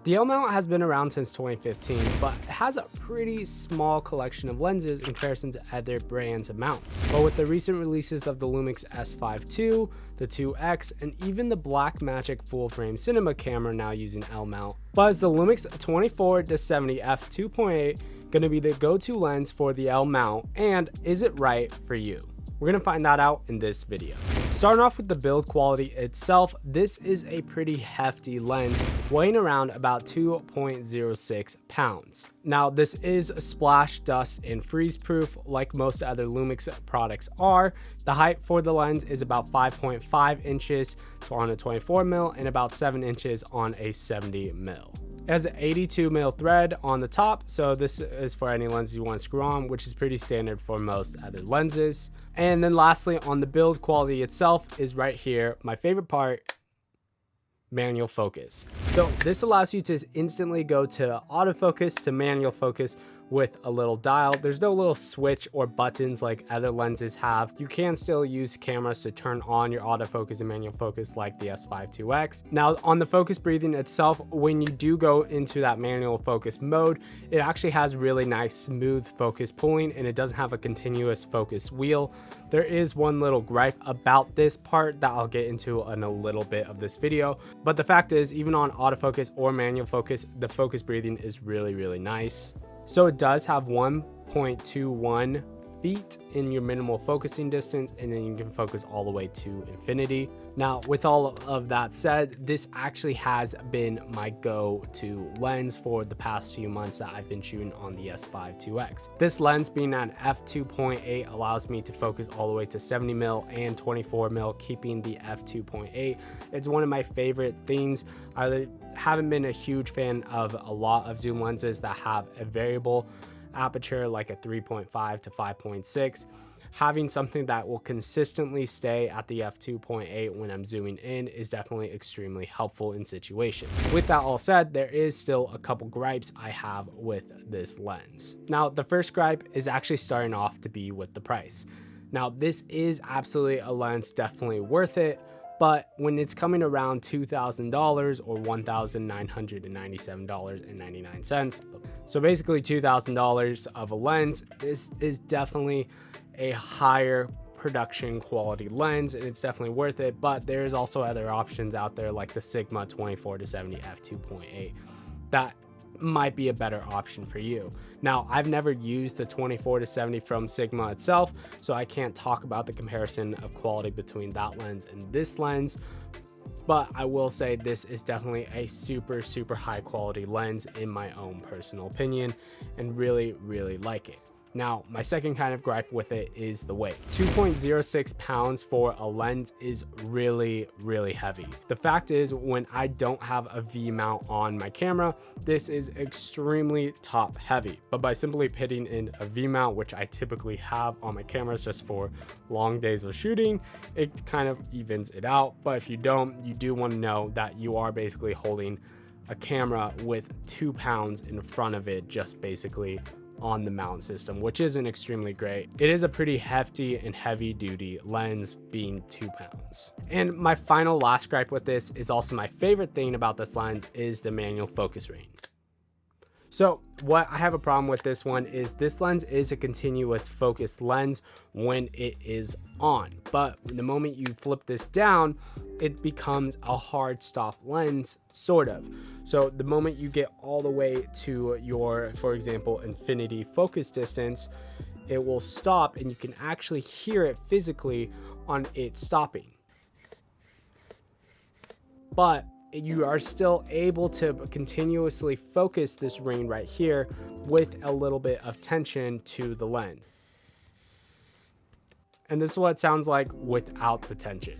The L mount has been around since 2015, but it has a pretty small collection of lenses in comparison to other brands of mounts. But with the recent releases of the LUMIX S5 II, the 2X, and even the Blackmagic full frame cinema camera now using L mount, but is the LUMIX 24-70 f2.8 going to be the go-to lens for the L mount, and is it right for you? We're going to find that out in this video. Starting off with the build quality itself, this is a pretty hefty lens, weighing around about 2.06 pounds. Now, this is splash, dust, and freeze proof like most other LUMIX products are. The height for the lens is about 5.5 inches on a 24mm and about 7 inches on a 70mm. It has an 82mm thread on the top, so this is for any lens you want to screw on, which is pretty standard for most other lenses. And then lastly, on the build quality itself is right here, my favorite part, manual focus. So this allows you to instantly go to autofocus to manual focus with a little dial. There's no little switch or buttons like other lenses have. You can still use cameras to turn on your autofocus and manual focus like the S5 IIX. Now on the focus breathing itself, when you do go into that manual focus mode, it actually has really nice smooth focus pulling, and it doesn't have a continuous focus wheel. There is one little gripe about this part that I'll get into in a little bit of this video, but the fact is, even on autofocus or manual focus, the focus breathing is really nice. So it does have 1.21 feet in your minimal focusing distance, and then you can focus all the way to infinity. Now, with all of that said, this actually has been my go-to lens for the past few months that I've been shooting on the S5 IIX. This lens being an f2.8 allows me to focus all the way to 70mm and 24mm, keeping the f2.8. It's one of my favorite things. I haven't been a huge fan of a lot of zoom lenses that have a variable aperture like a 3.5 to 5.6. Having something that will consistently stay at the f2.8 when I'm zooming in is definitely extremely helpful in situations. With that all said, there is still a couple gripes I have with this lens. Now, the first gripe is actually starting off to be with the price. Now, this is absolutely a lens definitely worth it, but when it's coming around $2,000 or $1,997.99, so basically $2,000 of a lens, this is definitely a higher production quality lens, and it's definitely worth it. But there's also other options out there like the Sigma 24-70 f2.8 that might be a better option for you. Now, I've never used the 24-70 from Sigma itself, so I can't talk about the comparison of quality between that lens and this lens, but I will say this is definitely a super high quality lens in my own personal opinion, and really like it. Now, my second kind of gripe with it is the weight. 2.06 pounds for a lens is really heavy. The fact is, when I don't have a V mount on my camera, this is extremely top heavy. But by simply putting in a V mount, which I typically have on my cameras just for long days of shooting, it kind of evens it out. But if you don't, you do want to know that you are basically holding a camera with 2 pounds in front of it, just basically on the mount system, which isn't extremely great. It is a pretty hefty and heavy duty lens, being 2 pounds. And my final last gripe with this is also my favorite thing about this lens is the manual focus range. So what I have a problem with this one is this lens is a continuous focus lens when it is on, but the moment you flip this down, it becomes a hard stop lens, sort of. So the moment you get all the way to your, for example, infinity focus distance, it will stop, and you can actually hear it physically on it stopping. But you are still able to continuously focus this ring right here with a little bit of tension to the lens. And this is what it sounds like without the tension.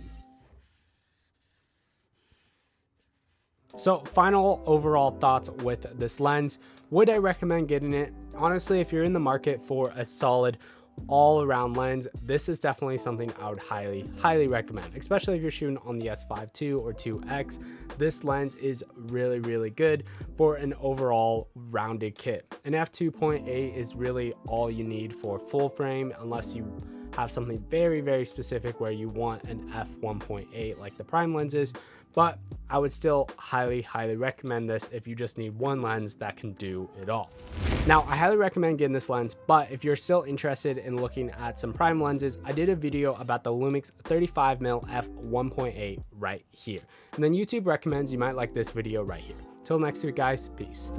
So final overall thoughts with this lens. Would I recommend getting it? Honestly, if you're in the market for a solid all-around lens, this is definitely something I would highly recommend, especially if you're shooting on the S5 II or 2X. This lens is really good for an overall rounded kit. An f2.8 is really all you need for full frame, unless you have something very specific where you want an f1.8 like the prime lenses. but I would still highly recommend this if you just need one lens that can do it all. Now, I highly recommend getting this lens, but if you're still interested in looking at some prime lenses, I did a video about the LUMIX 35mm f1.8 right here. And then YouTube recommends you might like this video right here. Till next week, guys, peace.